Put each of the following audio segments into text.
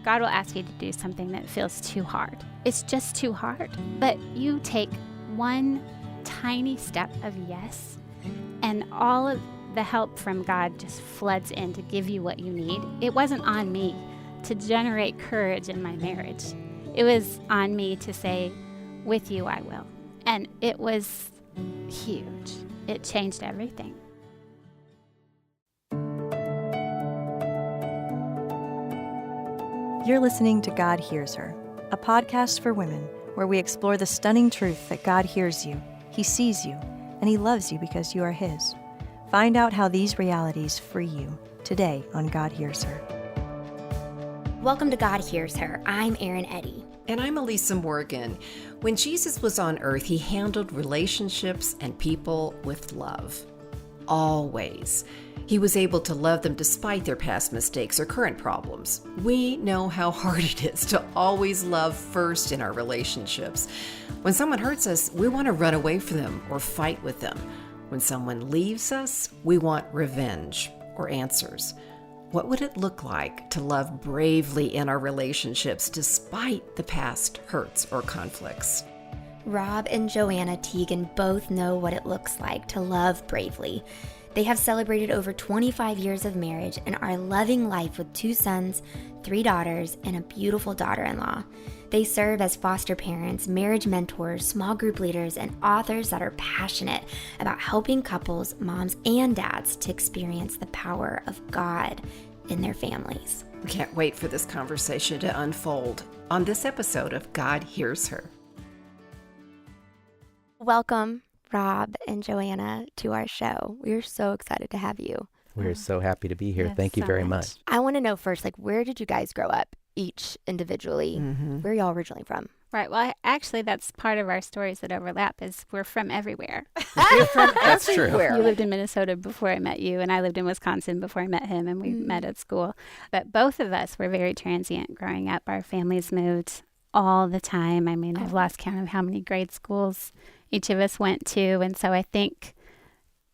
God will ask you to do something that feels too hard. It's just too hard. But you take one tiny step of yes, and all of the help from God just floods in to give you what you need. It wasn't on me to generate courage in my marriage. It was on me to say, with you I will. And it was huge. It changed everything. You're listening to God Hears Her, a podcast for women where we explore the stunning truth that God hears you, He sees you, and He loves you because you are His. Find out how these realities free you today on God Hears Her. Welcome to God Hears Her. I'm Eryn Eddy. And I'm Elisa Morgan. When Jesus was on earth, He handled relationships and people with love. Always. He was able to love them despite their past mistakes or current problems. We know how hard it is to always love first in our relationships. When someone hurts us, we want to run away from them or fight with them. When someone leaves us, we want revenge or answers. What would it look like to love bravely in our relationships despite the past hurts or conflicts? Rob and Joanna Teigen both know what it looks like to love bravely. They have celebrated over 25 years of marriage and are loving life with 2 sons, 3 daughters, and a beautiful daughter-in-law. They serve as foster parents, marriage mentors, small group leaders, and authors that are passionate about helping couples, moms, and dads to experience the power of God in their families. Can't wait for this conversation to unfold on this episode of God Hears Her. Welcome, Rob and Joanna, to our show. We're so excited to have you. We're so happy to be here. Yes, Thank you so very much. much. I want to know first, where did you guys grow up, each individually? Where are y'all originally from? Right. Well, actually, that's part of our stories that overlap is we're from everywhere. We're from That's true. everywhere. You lived in Minnesota before I met you, and I lived in Wisconsin before I met him, and we met at school. But both of us were very transient growing up. Our families moved all the time. I mean, I've lost count of how many grade schools each of us went to. And so I think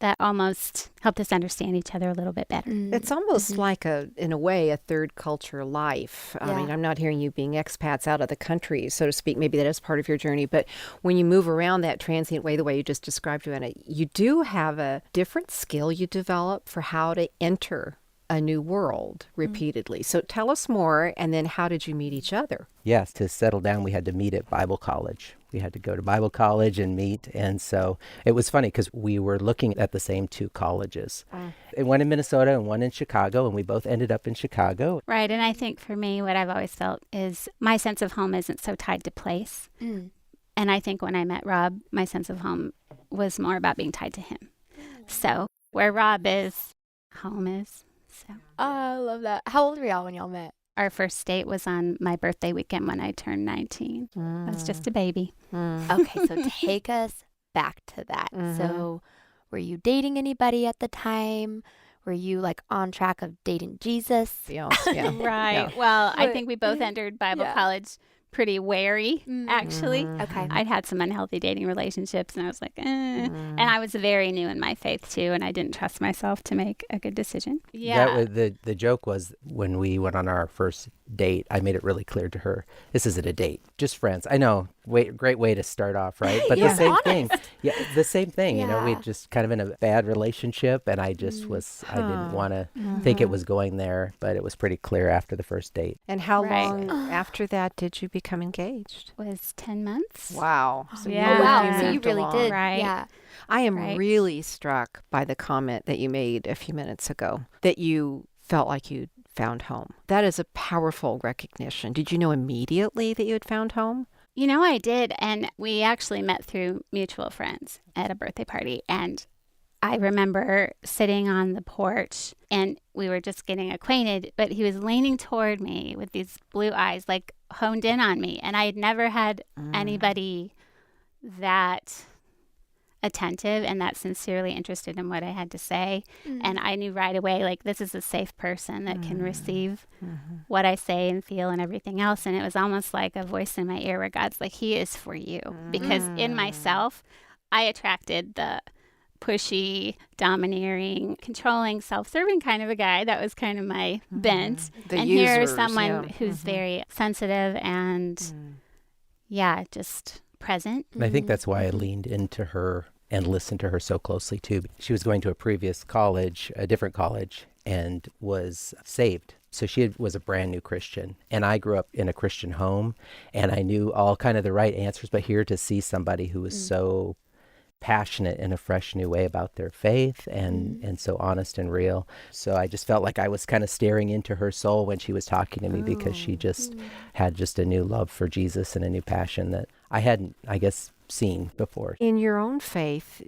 that almost helped us understand each other a little bit better. It's almost like in a way, a third culture life. I mean, I'm not hearing you being expats out of the country, so to speak. Maybe that is part of your journey. But when you move around that transient way, the way you just described, Joanna, you do have a different skill you develop for how to enter a new world repeatedly. So tell us more, and then how did you meet each other? Yes, to settle down, we had to meet at Bible college. We had to go to Bible college and meet. And so it was funny because we were looking at the same 2 colleges. And one in Minnesota and one in Chicago, and we both ended up in Chicago. Right. And I think for me, what I've always felt is my sense of home isn't so tied to place. And I think when I met Rob, my sense of home was more about being tied to him. So where Rob is, home is. So I love that. How old were y'all when y'all met? our first date was on my birthday weekend when I turned 19. I was just a baby. Okay, so take us back to that. So were you dating anybody at the time? Were you on track of dating Jesus? Yeah. Right. Yeah. Well, I think we both entered Bible college pretty wary, actually. Okay. I'd had some unhealthy dating relationships, and I was like, And I was very new in my faith, too, and I didn't trust myself to make a good decision. Yeah. That was, the joke was when we went on our first date, I made it really clear to her, this isn't a date, just friends. I know, great way to start off, right? But the same thing. Yeah, the same thing. You know, we just kind of in a bad relationship, and I just I didn't want to think it was going there, but it was pretty clear after the first date. And how long after that did you become engaged? It was 10 months. Wow. So yeah. Oh, wow. So you moved really along. did. Right. Yeah. I am Right. really struck by the comment that you made a few minutes ago, that you felt like you'd found home. That is a powerful recognition. Did you know immediately that you had found home? You know, I did. And we actually met through mutual friends at a birthday party. And I remember sitting on the porch and we were just getting acquainted, but he was leaning toward me with these blue eyes, like honed in on me. And I had never had anybody that attentive and that sincerely interested in what I had to say. And I knew right away, like, this is a safe person that can receive what I say and feel and everything else. And it was almost like a voice in my ear where God's like, he is for you. Because in myself, I attracted the pushy, domineering, controlling, self-serving kind of a guy. That was kind of my bent. The and users, here's someone yeah. who's very sensitive and, just present. And I think that's why I leaned into her and listened to her so closely too. She was going to a previous college, a different college, and was saved. So she was a brand new Christian. And I grew up in a Christian home, and I knew all kind of the right answers. But here to see somebody who was so passionate in a fresh new way about their faith and so honest and real. So I just felt like I was kind of staring into her soul when she was talking to me because she just had just a new love for Jesus and a new passion that I hadn't, I guess, seen before. In your own faith,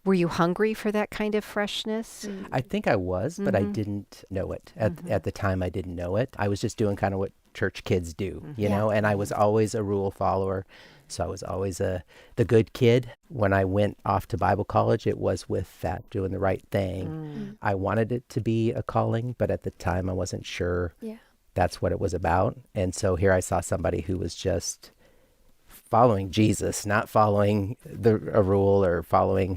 were you hungry for that kind of freshness? I think I was, but I didn't know it. At the time, I didn't know it. I was just doing kind of what church kids do, you know, and I was always a rule follower. So I was always the good kid. When I went off to Bible college, it was with that, doing the right thing. I wanted it to be a calling, but at the time I wasn't sure that's what it was about. And so here I saw somebody who was just following Jesus, not following a rule or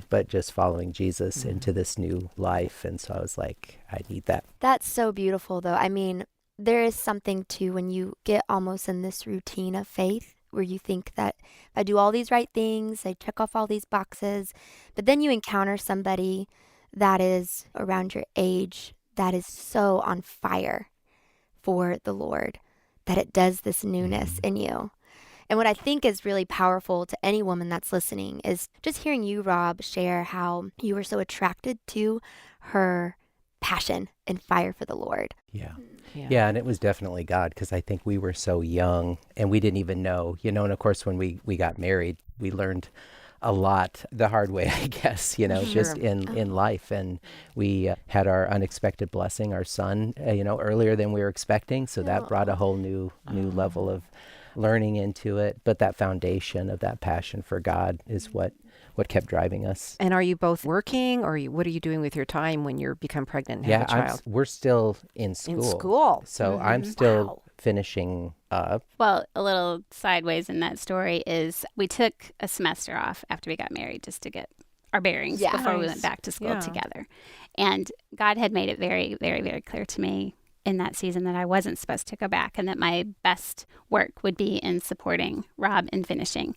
but just following Jesus into this new life. And so I was like, I need that. That's so beautiful, though. I mean, there is something too when you get almost in this routine of faith where you think that if I do all these right things, I check off all these boxes, but then you encounter somebody that is around your age that is so on fire for the Lord that it does this newness in you. And what I think is really powerful to any woman that's listening is just hearing you, Rob, share how you were so attracted to her passion and fire for the Lord. Yeah, and it was definitely God, because I think we were so young and we didn't even know, and of course when we got married, we learned a lot the hard way, I guess, just in life. And we had our unexpected blessing, our son, earlier than we were expecting. So that brought a whole new level of learning into it. But that foundation of that passion for God is what kept driving us. And are you both working, or what are you doing with your time when you become pregnant and have a child? We're still in school. In school. So I'm still finishing up. Well, a little sideways in that story is we took a semester off after we got married just to get our bearings before we went back to school together. And God had made it very, very, very clear to me in that season that I wasn't supposed to go back and that my best work would be in supporting Rob in finishing.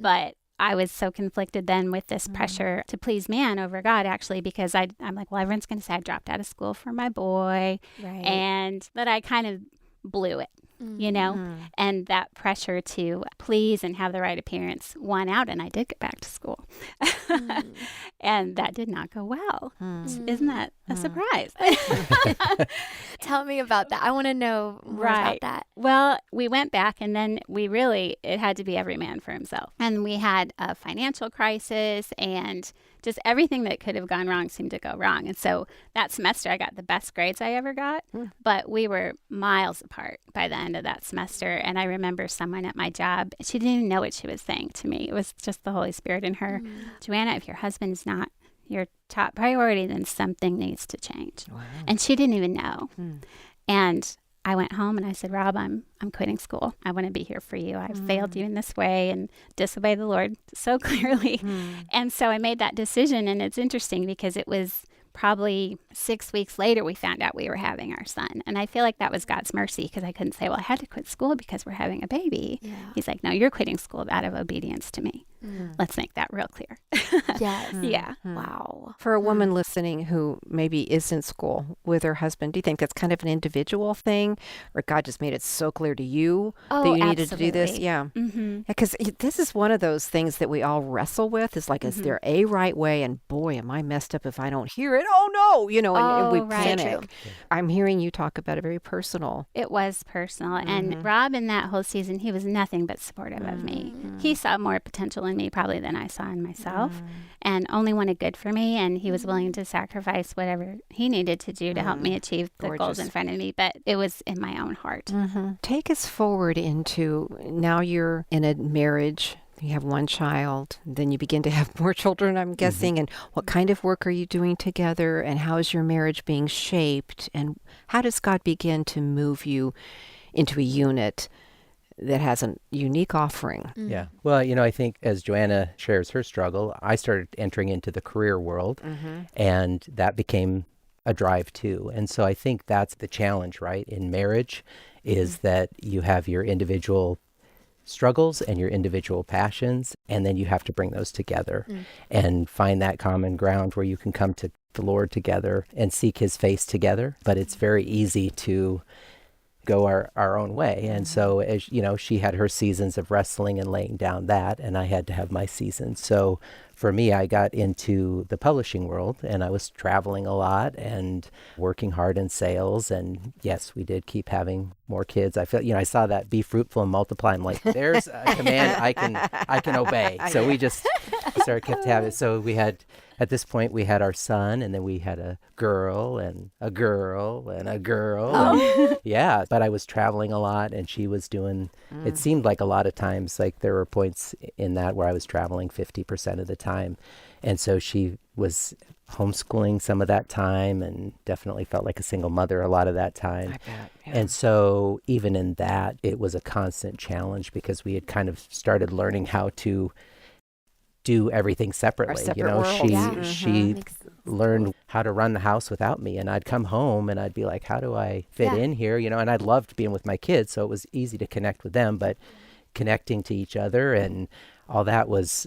But I was so conflicted then with this pressure to please man over God, actually, because I'm like, well, everyone's going to say I dropped out of school for my boy, and that I kind of blew it, and that pressure to please and have the right appearance won out, and I did get back to school. And that did not go well. Isn't that a surprise? Tell me about that. I want to know more about that. Well, we went back, and then it had to be every man for himself. And we had a financial crisis, and just everything that could have gone wrong seemed to go wrong. And so that semester, I got the best grades I ever got, but we were miles apart by the end of that semester. And I remember someone at my job, she didn't even know what she was saying to me. It was just the Holy Spirit in her. Joanna, if your husband is not your top priority, then something needs to change. Wow. And she didn't even know. And I went home and I said, Rob, I'm quitting school. I want to be here for you. I've failed you in this way and disobeyed the Lord so clearly. And so I made that decision. And it's interesting because it was probably 6 weeks later we found out we were having our son. And I feel like that was God's mercy, because I couldn't say, well, I had to quit school because we're having a baby. He's like, no, you're quitting school out of obedience to me. Let's make that real clear. Yeah. Wow. For a woman listening who maybe is in school with her husband, do you think that's kind of an individual thing, or God just made it so clear to you that you needed to do this? Yeah. Because this is one of those things that we all wrestle with, is like, is there a right way? And boy, am I messed up if I don't hear it. Oh no, and we panic. I'm hearing you talk about it very personal. It was personal. And Rob, in that whole season, he was nothing but supportive of me. He saw more potential in me probably than I saw in myself, and only wanted good for me. And he was willing to sacrifice whatever he needed to do to help me achieve the goals in front of me. But it was in my own heart. Take us forward into now you're in a marriage. You have one child, then you begin to have more children, I'm guessing. And what kind of work are you doing together? And how is your marriage being shaped? And how does God begin to move you into a unit that has a unique offering. Yeah. Well, I think as Joanna shares her struggle, I started entering into the career world, and that became a drive too. And so I think that's the challenge, right? In marriage is that you have your individual struggles and your individual passions, and then you have to bring those together and find that common ground where you can come to the Lord together and seek his face together. But it's very easy to go our own way. And so, as she had her seasons of wrestling and laying down that, and I had to have my seasons. So for me, I got into the publishing world, and I was traveling a lot and working hard in sales. And yes, we did keep having more kids. I felt, I saw that be fruitful and multiply. I'm like, there's a command I can obey. So we just kept having. So we had, at this point, we had our son, and then we had a girl and a girl and a girl. And, yeah, but I was traveling a lot, and she was doing, it seemed like a lot of times, like there were points in that where I was traveling 50% of the time. And so she was homeschooling some of that time and definitely felt like a single mother a lot of that time. I bet, yeah. And so even in that, it was a constant challenge because we had kind of started learning how to do everything separately. She learned how to run the house without me, and I'd come home and I'd be like, how do I fit in here? And I loved being with my kids, so it was easy to connect with them, but connecting to each other and all that was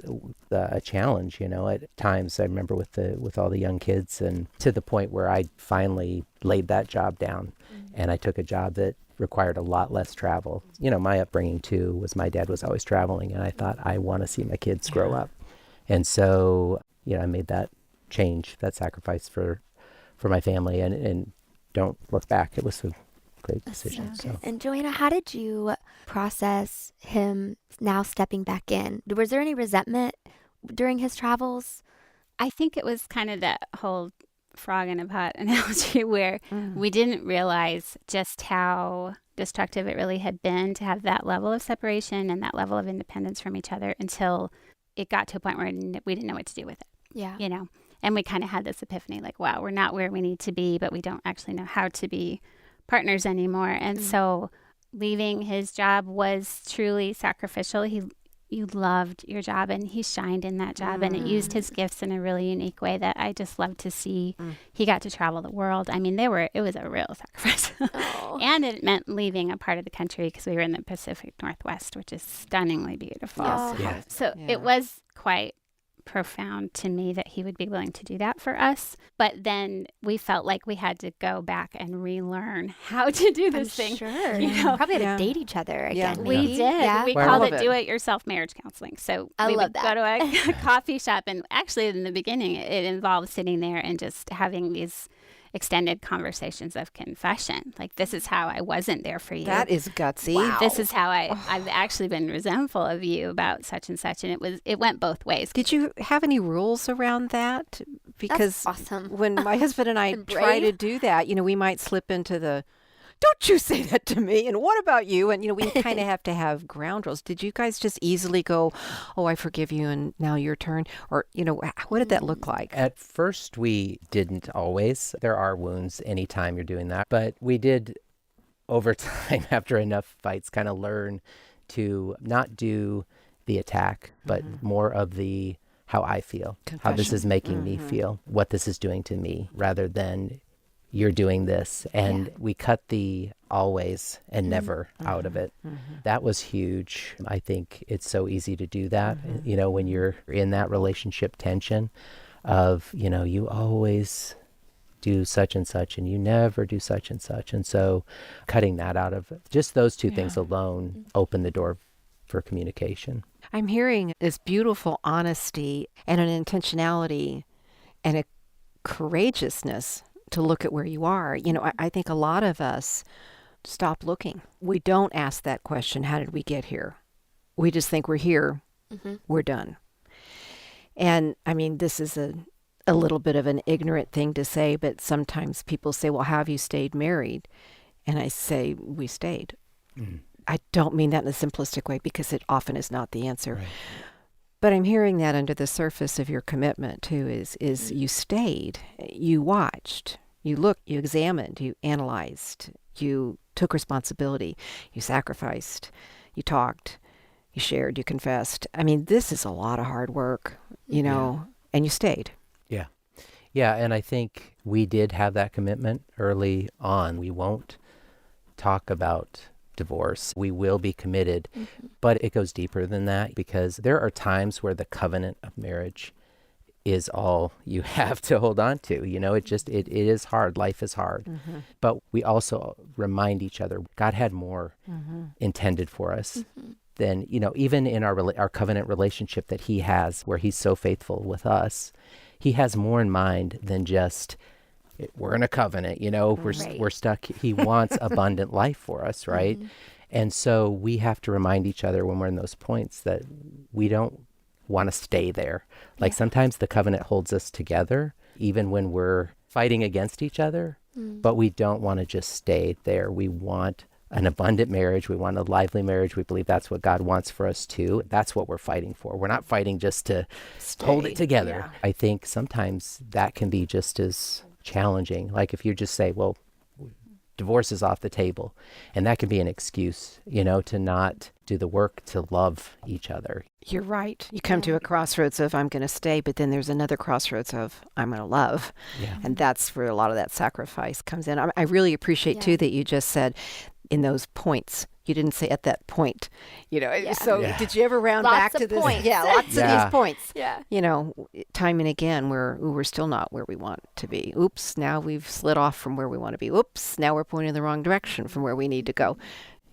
a challenge, at times. I remember with all the young kids, and to the point where I finally laid that job down and I took a job that required a lot less travel. My upbringing too was my dad was always traveling, and I thought, I want to see my kids grow up. And so, I made that change, that sacrifice for my family, and don't look back. It was a great decision. So. And Joanna, how did you process him now stepping back in? Was there any resentment during his travels? I think it was kind of that whole frog in a pot analogy where we didn't realize just how destructive it really had been to have that level of separation and that level of independence from each other until it got to a point where we didn't know what to do with it. Yeah. And we kind of had this epiphany, like, wow, we're not where we need to be, but we don't actually know how to be partners anymore. And so leaving his job was truly sacrificial. You loved your job, and he shined in that job, and it used his gifts in a really unique way that I just love to see. He got to travel the world. I mean, it was a real sacrifice. And it meant leaving a part of the country because we were in the Pacific Northwest, which is stunningly beautiful. Yes. So it was quite profound to me that he would be willing to do that for us. But then we felt like we had to go back and relearn how to do this thing. Sure. Probably had to date each other again. We did. Yeah. We called it do-it-yourself marriage counseling. So we would go to a coffee shop, and actually in the beginning it involved sitting there and just having these extended conversations of confession. Like, this is how I wasn't there for you. That is gutsy. Wow. This is how I've actually been resentful of you about such and such. And it went both ways. Did you have any rules around that? Because that's awesome. When my husband and I try to do that, we might slip into the, don't you say that to me, and what about you? And, we kind of have to have ground rules. Did you guys just easily go, oh, I forgive you, and now your turn? Or, what did that look like? At first, we didn't always. There are wounds anytime you're doing that. But we did, over time, after enough fights, kind of learn to not do the attack, but more of the how I feel, confession. How this is making me feel, what this is doing to me, rather than you're doing this. And we cut the always and never out of it. That was huge. I think it's so easy to do that, when you're in that relationship tension of, you always do such and such and you never do such and such. And so cutting that out of just those two things alone open the door for communication. I'm hearing this beautiful honesty and an intentionality and a courageousness to look at where you are. I think a lot of us stop looking. We don't ask that question, how did we get here? We just think we're here, we're done. And I mean, this is a little bit of an ignorant thing to say, but sometimes people say, well, how have you stayed married? And I say, we stayed. I don't mean that in a simplistic way because it often is not the answer. Right. But I'm hearing that under the surface of your commitment too is you stayed, you watched, you looked, you examined, you analyzed, you took responsibility, you sacrificed, you talked, you shared, you confessed. I mean, this is a lot of hard work, you know, and you stayed. Yeah. Yeah, and I think we did have that commitment early on. We won't talk about divorce. We will be committed, but it goes deeper than that, because there are times where the covenant of marriage is all you have to hold on to. You know, it is hard. Life is hard. But we also remind each other God had more intended for us than, you know, even in our covenant relationship that he has, where he's so faithful with us. He has more in mind than just, we're in a covenant, you know, we're stuck. He wants abundant life for us, right? And so we have to remind each other when we're in those points that we don't want to stay there. Like sometimes the covenant holds us together, even when we're fighting against each other, but we don't want to just stay there. We want an abundant marriage. We want a lively marriage. We believe that's what God wants for us too. That's what we're fighting for. We're not fighting just to hold it together. I think sometimes that can be just as challenging. Like if you just say, well, divorce is off the table, and that can be an excuse, you know, to not do the work to love each other. You're right. You come to a crossroads of I'm going to stay, but then there's another crossroads of I'm going to love. And that's where a lot of that sacrifice comes in. I really appreciate too that you just said in those points. You didn't say at that point, you know. So did you ever round Lots back of to this? points. Yeah, lots of these points. Yeah. You know, time and again, we're still not where we want to be. Oops, now we've slid off from where we want to be. Oops, now we're pointing in the wrong direction from where we need to go.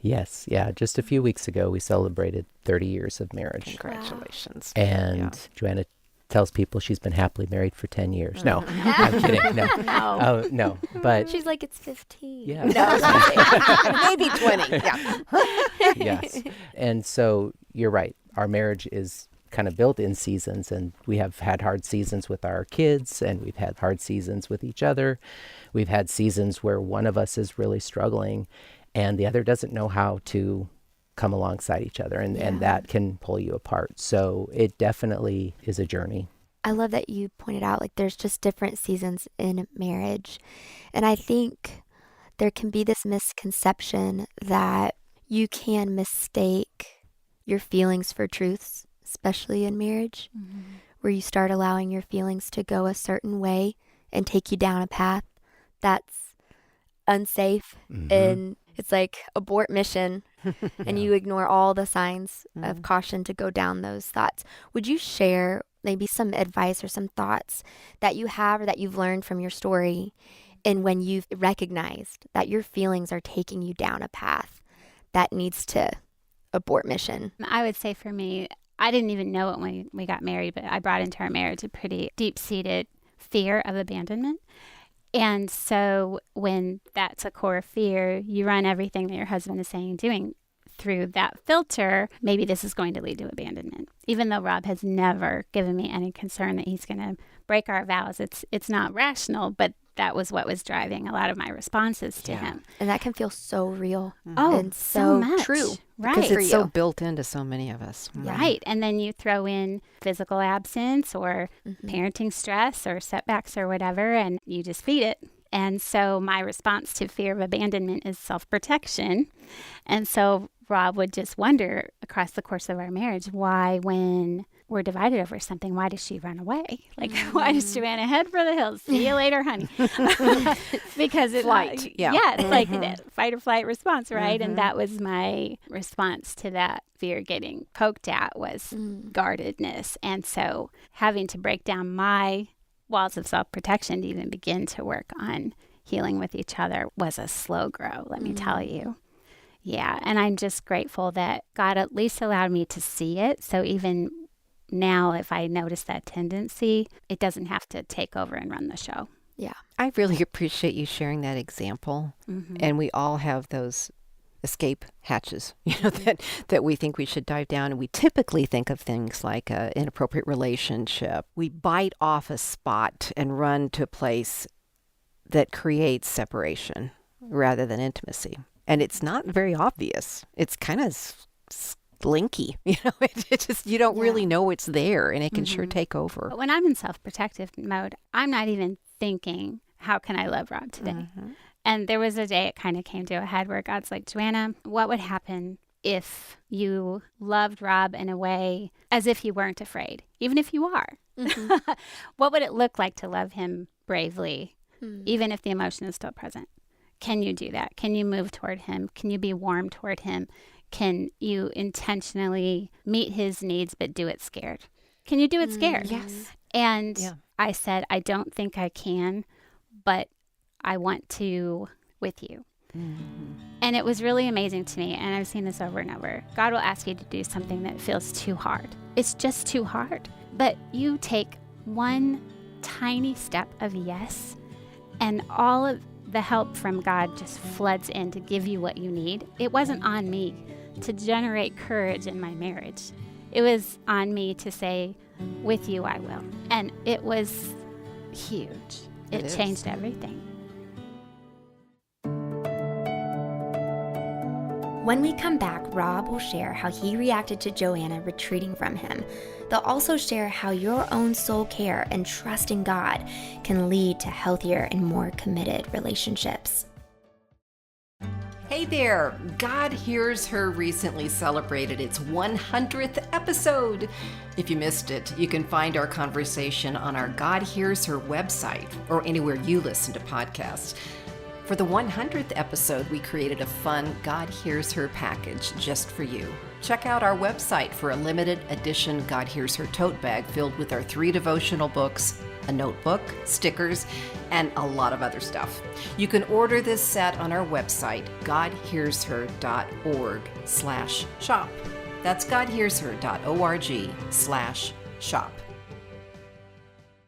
Yes, yeah. Just a few weeks ago, we celebrated 30 years of marriage. Congratulations. And Joanna tells people she's been happily married for 10 years. No, I'm kidding. No. No. But she's like, it's 15. Yeah. No, maybe 20. Yeah. Yes. And so you're right. Our marriage is kind of built in seasons, and we have had hard seasons with our kids, and we've had hard seasons with each other. We've had seasons where one of us is really struggling and the other doesn't know how to come alongside each other, and that can pull you apart. So it definitely is a journey. I love that you pointed out, like, there's just different seasons in marriage. And I think there can be this misconception that you can mistake your feelings for truths, especially in marriage, where you start allowing your feelings to go a certain way and take you down a path that's unsafe. And it's like abort mission, and you ignore all the signs of caution to go down those thoughts. Would you share maybe some advice or some thoughts that you have or that you've learned from your story, and when you've recognized that your feelings are taking you down a path that needs to abort mission? I would say for me, I didn't even know it when we got married, but I brought into our marriage a pretty deep-seated fear of abandonment. And so when that's a core fear, you run everything that your husband is saying and doing through that filter. Maybe this is going to lead to abandonment. Even though Rob has never given me any concern that he's going to break our vows, it's not rational, but that was what was driving a lot of my responses to him. And that can feel so real. Oh, and so much. True. Right. Because it's so built into so many of us. Right. And then you throw in physical absence or parenting stress or setbacks or whatever, and you just feed it. And so my response to fear of abandonment is self-protection. And so Rob would just wonder across the course of our marriage, why when we're divided over something, why does she run away? Like, why does Joanna head for the hills? See you later, honey. Because it's flight. It's like a fight or flight response, right? And that was my response to that fear getting poked at, was guardedness. And so having to break down my walls of self-protection to even begin to work on healing with each other was a slow grow, let me tell you. Yeah, and I'm just grateful that God at least allowed me to see it. So even now, if I notice that tendency, it doesn't have to take over and run the show. Yeah. I really appreciate you sharing that example. And we all have those escape hatches, you know, that we think we should dive down. And we typically think of things like an inappropriate relationship. We bite off a spot and run to a place that creates separation rather than intimacy. And it's not very obvious. It's kind of slinky, you know, it just, you don't really know it's there, and it can sure take over. But when I'm in self-protective mode, I'm not even thinking, how can I love Rob today? And there was a day it kind of came to a head where God's like, Joanna, what would happen if you loved Rob in a way as if you weren't afraid, even if you are. What would it look like to love him bravely, even if the emotion is still present? Can you do that? Can you move toward him? Can you be warm toward him? Can you intentionally meet his needs but do it scared? Can you do it scared? Yes. And I said, I don't think I can, but I want to with you. And it was really amazing to me, and I've seen this over and over. God will ask you to do something that feels too hard. It's just too hard. But you take one tiny step of yes, and all of the help from God just floods in to give you what you need. It wasn't on me to generate courage in my marriage. It was on me to say, with you I will. And it was huge. It changed everything. When we come back, Rob will share how he reacted to Joanna retreating from him. They'll also share how your own soul care and trust in God can lead to healthier and more committed relationships. Hey there! God Hears Her recently celebrated its 100th episode. If you missed it, you can find our conversation on our God Hears Her website or anywhere you listen to podcasts. For the 100th episode, we created a fun God Hears Her package just for you. Check out our website for a limited edition God Hears Her tote bag filled with our 3 devotional books, a notebook, stickers, and a lot of other stuff. You can order this set on our website, godhearsher.org/shop. That's godhearsher.org/shop.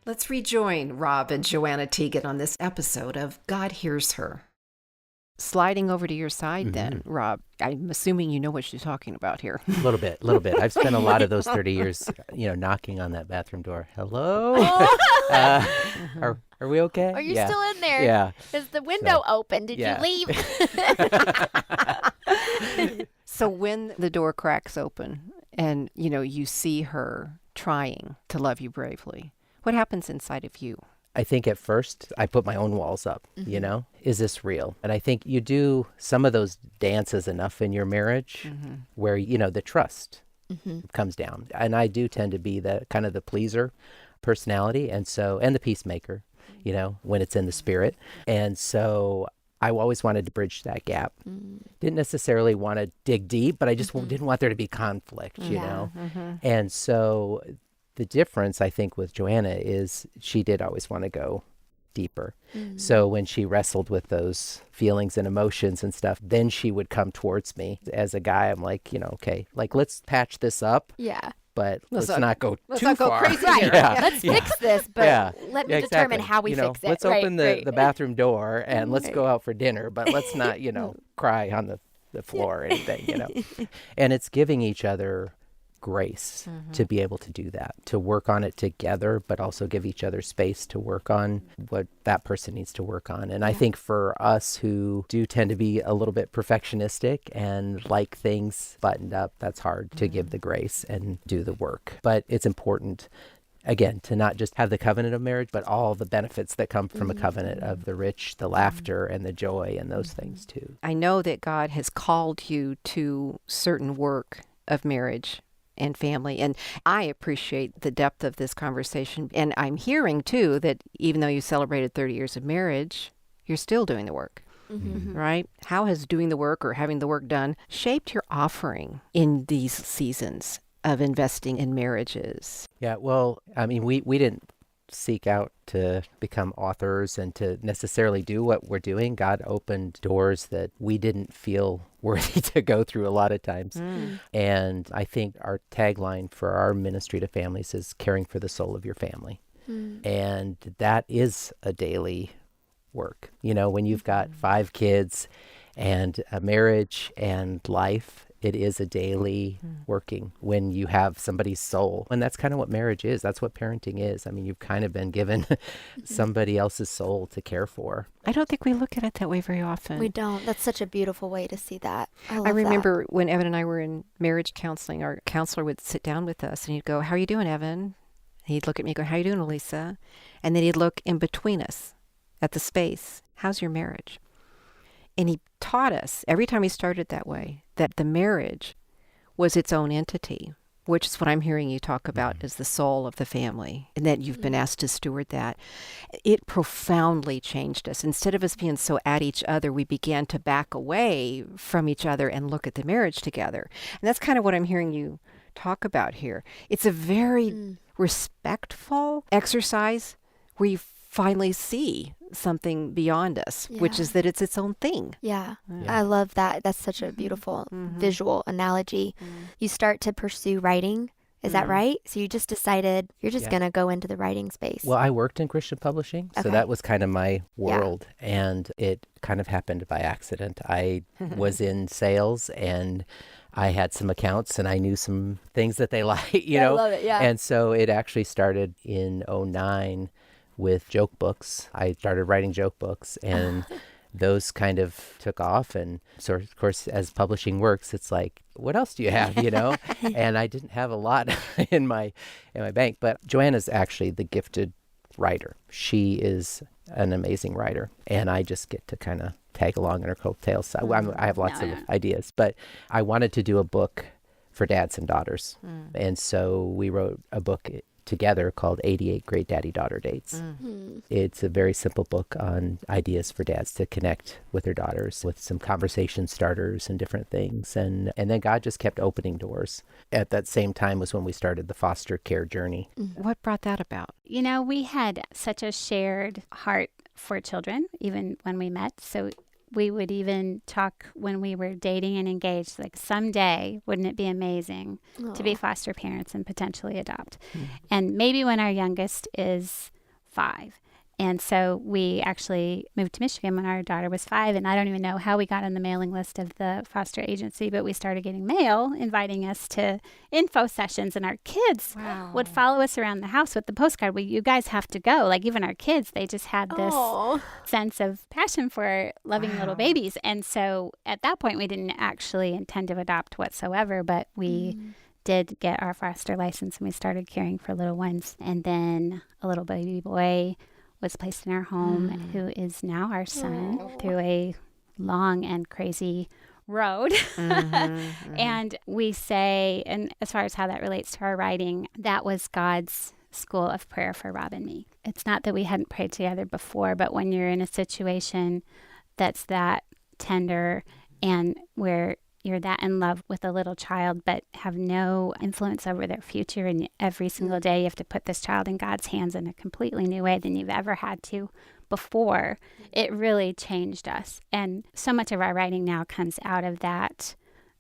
Let's rejoin Rob and Joanna Teigen on this episode of God Hears Her. Sliding over to your side then, Rob. I'm assuming you know what she's talking about here. A little bit. I've spent a lot of those 30 years, knocking on that bathroom door. Hello? Are we okay? Are you still in there? Yeah. Is the window open? Did you leave? So when the door cracks open and, you see her trying to love you bravely, what happens inside of you? I think at first I put my own walls up, is this real? And I think you do some of those dances enough in your marriage where, the trust comes down. And I do tend to be the kind of the pleaser personality. And the peacemaker, when it's in the spirit. And so I always wanted to bridge that gap. Didn't necessarily want to dig deep, but I just didn't want there to be conflict, you know? And so the difference, I think, with Joanna is she did always want to go deeper. So when she wrestled with those feelings and emotions and stuff, then she would come towards me. As a guy, I'm like, okay, let's patch this up. Yeah. But let's not go too go far. Crazy right. here. Let's fix this, but let me determine how we fix it. Let's open the bathroom door and let's go out for dinner, but let's not, cry on the floor or anything, And it's giving each other grace to be able to do that, to work on it together, but also give each other space to work on what that person needs to work on. And I think for us who do tend to be a little bit perfectionistic and like things buttoned up, that's hard to give the grace and do the work. But it's important, again, to not just have the covenant of marriage, but all the benefits that come from a covenant of the rich, the laughter and the joy and those things too. I know that God has called you to certain work of marriage and family. And I appreciate the depth of this conversation. And I'm hearing, too, that even though you celebrated 30 years of marriage, you're still doing the work, right? How has doing the work or having the work done shaped your offering in these seasons of investing in marriages? Yeah, well, I mean, we didn't seek out to become authors and to necessarily do what we're doing. God opened doors that we didn't feel worthy to go through a lot of times. And I think our tagline for our ministry to families is caring for the soul of your family. And that is a daily work. When you've got 5 kids and a marriage and life, it is a daily working when you have somebody's soul. And that's kind of what marriage is. That's what parenting is. I mean, you've kind of been given somebody else's soul to care for. I don't think we look at it that way very often. We don't. That's such a beautiful way to see that. I remember when Evan and I were in marriage counseling, our counselor would sit down with us and he'd go, "How are you doing, Evan?" And he'd look at me and go, "How are you doing, Elisa?" And then he'd look in between us at the space. "How's your marriage?" And he taught us, every time he started that way, that the marriage was its own entity, which is what I'm hearing you talk about as the soul of the family, and that you've been asked to steward that. It profoundly changed us. Instead of us being so at each other, we began to back away from each other and look at the marriage together. And that's kind of what I'm hearing you talk about here. It's a very respectful exercise where you finally see something beyond us, which is that it's its own thing. Yeah. I love that. That's such a beautiful visual analogy. You start to pursue writing. Is that right? So you just decided you're just going to go into the writing space. Well, I worked in Christian publishing, so that was kind of my world, and it kind of happened by accident. I was in sales, and I had some accounts, and I knew some things that they like, you know. I love it, And so it actually started in '09 with joke books. I started writing joke books, and those kind of took off. And so, of course, as publishing works, it's like, what else do you have, you know? And I didn't have a lot in my bank. But Joanna's actually the gifted writer. She is an amazing writer, and I just get to kind of tag along in her coattails. So I have lots of ideas, but I wanted to do a book for dads and daughters. And so we wrote a book together called 88 Great Daddy-Daughter Dates. It's a very simple book on ideas for dads to connect with their daughters, with some conversation starters and different things. And then God just kept opening doors. At that same time was when we started the foster care journey. What brought that about? You know, we had such a shared heart for children, even when we met. So we would even talk when we were dating and engaged, like someday, wouldn't it be amazing to be foster parents and potentially adopt? And maybe when our youngest is 5. And so we actually moved to Michigan when our daughter was 5. And I don't even know how we got on the mailing list of the foster agency, but we started getting mail inviting us to info sessions. And our kids would follow us around the house with the postcard. Well, you guys have to go. Like even our kids, they just had this sense of passion for loving little babies. And so at that point, we didn't actually intend to adopt whatsoever, but we did get our foster license and we started caring for little ones. And then a little baby boy was placed in our home, who is now our son, through a long and crazy road. And we say, and as far as how that relates to our writing, that was God's school of prayer for Rob and me. It's not that we hadn't prayed together before, but when you're in a situation that's that tender and where you're that in love with a little child, but have no influence over their future. And every single day you have to put this child in God's hands in a completely new way than you've ever had to before. It really changed us. And so much of our writing now comes out of that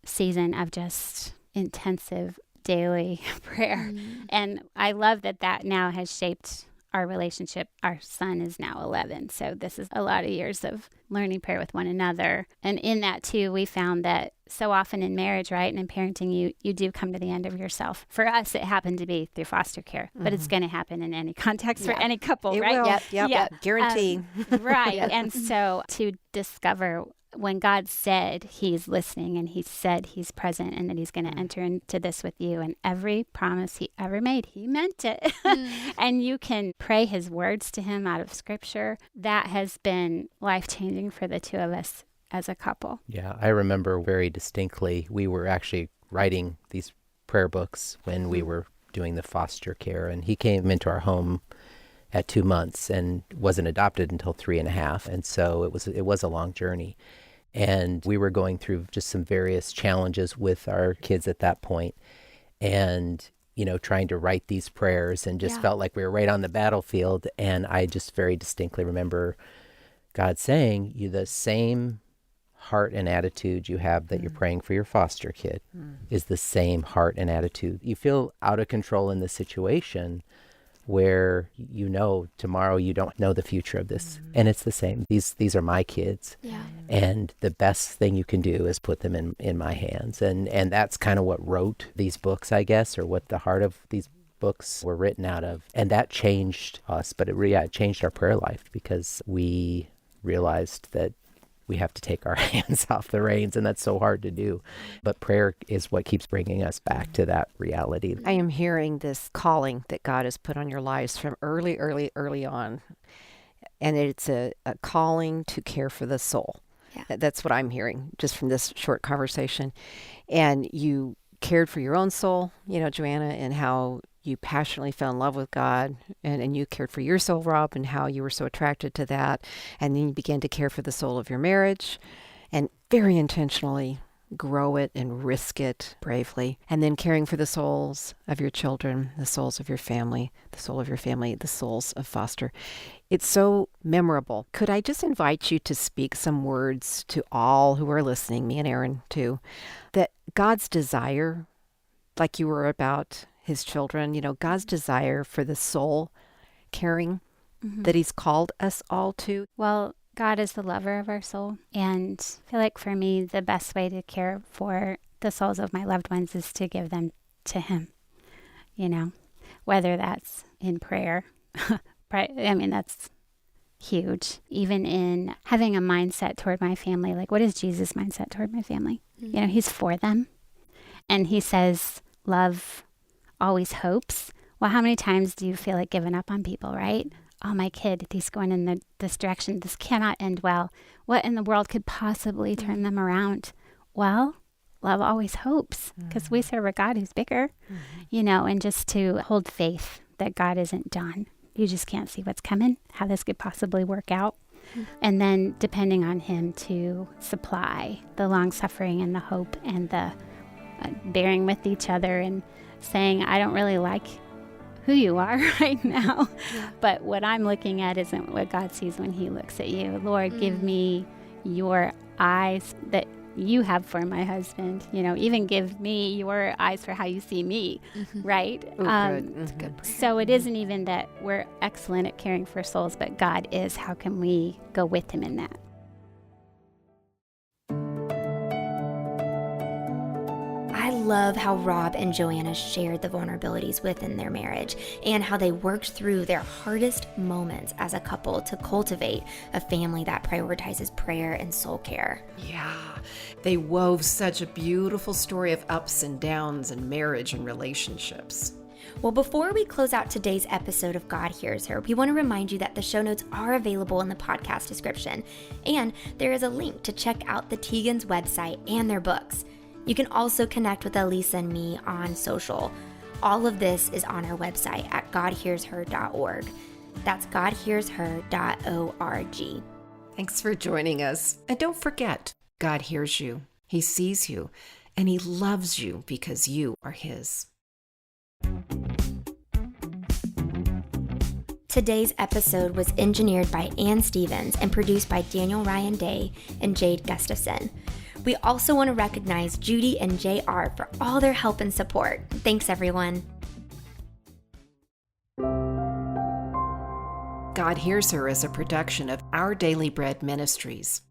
season of just intensive daily prayer. And I love that that now has shaped our relationship. Our son is now 11. So this is a lot of years of learning prayer with one another. And in that too, we found that so often in marriage, right, and in parenting, you do come to the end of yourself. For us, it happened to be through foster care, but it's going to happen in any context for any couple, it right? Will. Yep. Guarantee. Right. And so to discover when God said he's listening and he said he's present and that he's going to enter into this with you, and every promise he ever made, he meant it. And you can pray his words to him out of scripture. That has been life-changing for the two of us as a couple. Yeah, I remember very distinctly, we were actually writing these prayer books when we were doing the foster care, and he came into our home at 2 months and wasn't adopted until 3.5. And so it was a long journey. And we were going through just some various challenges with our kids at that point. And, you know, trying to write these prayers and just felt like we were right on the battlefield. And I just very distinctly remember God saying, you the same heart and attitude you have that you're praying for your foster kid is the same heart and attitude. You feel out of control in the situation where you know tomorrow you don't know the future of this. And it's the same. These are my kids. And the best thing you can do is put them in my hands. And that's kind of what wrote these books, I guess, or what the heart of these books were written out of. And that changed us, but it changed our prayer life because we realized that we have to take our hands off the reins, and that's so hard to do. But prayer is what keeps bringing us back to that reality. I am hearing this calling that God has put on your lives from early on. And it's a calling to care for the soul. Yeah. That's what I'm hearing just from this short conversation. And you cared for your own soul, Joanna, and how you passionately fell in love with God, and you cared for your soul, Rob, and how you were so attracted to that. And then you began to care for the soul of your marriage and very intentionally grow it and risk it bravely. And then caring for the souls of your children, the souls of your family, the soul of your family, the souls of foster. It's so memorable. Could I just invite you to speak some words to all who are listening, me and Eryn too, that God's desire, like you were about his children, God's desire for the soul caring that he's called us all to? Well, God is the lover of our soul. And I feel like for me, the best way to care for the souls of my loved ones is to give them to him, whether that's in prayer. That's huge. Even in having a mindset toward my family, like what is Jesus' mindset toward my family? He's for them. And he says, love always hopes. Well, how many times do you feel like giving up on people, right? Oh, my kid, he's going in this direction. This cannot end well. What in the world could possibly turn them around? Well, love always hopes because we serve a God who's bigger, and just to hold faith that God isn't done. You just can't see what's coming, how this could possibly work out. And then depending on him to supply the long suffering and the hope and the bearing with each other and saying, I don't really like who you are right now. But what I'm looking at isn't what God sees when he looks at you. Lord, give me your eyes that you have for my husband. Even give me your eyes for how you see me, right? Good. So it isn't even that we're excellent at caring for souls, but God is. How can we go with him in that? I love how Rob and Joanna shared the vulnerabilities within their marriage and how they worked through their hardest moments as a couple to cultivate a family that prioritizes prayer and soul care. Yeah, they wove such a beautiful story of ups and downs in marriage and relationships. Well, before we close out today's episode of God Hears Her, we want to remind you that the show notes are available in the podcast description, and there is a link to check out the Teigens website and their books. You can also connect with Elisa and me on social. All of this is on our website at godhearsher.org. That's godhearsher.org. Thanks for joining us. And don't forget, God hears you, he sees you, and he loves you because you are his. Today's episode was engineered by Ann Stevens and produced by Daniel Ryan Day and Jade Gustafson. We also want to recognize Judy and JR for all their help and support. Thanks, everyone. God Hears Her is a production of Our Daily Bread Ministries.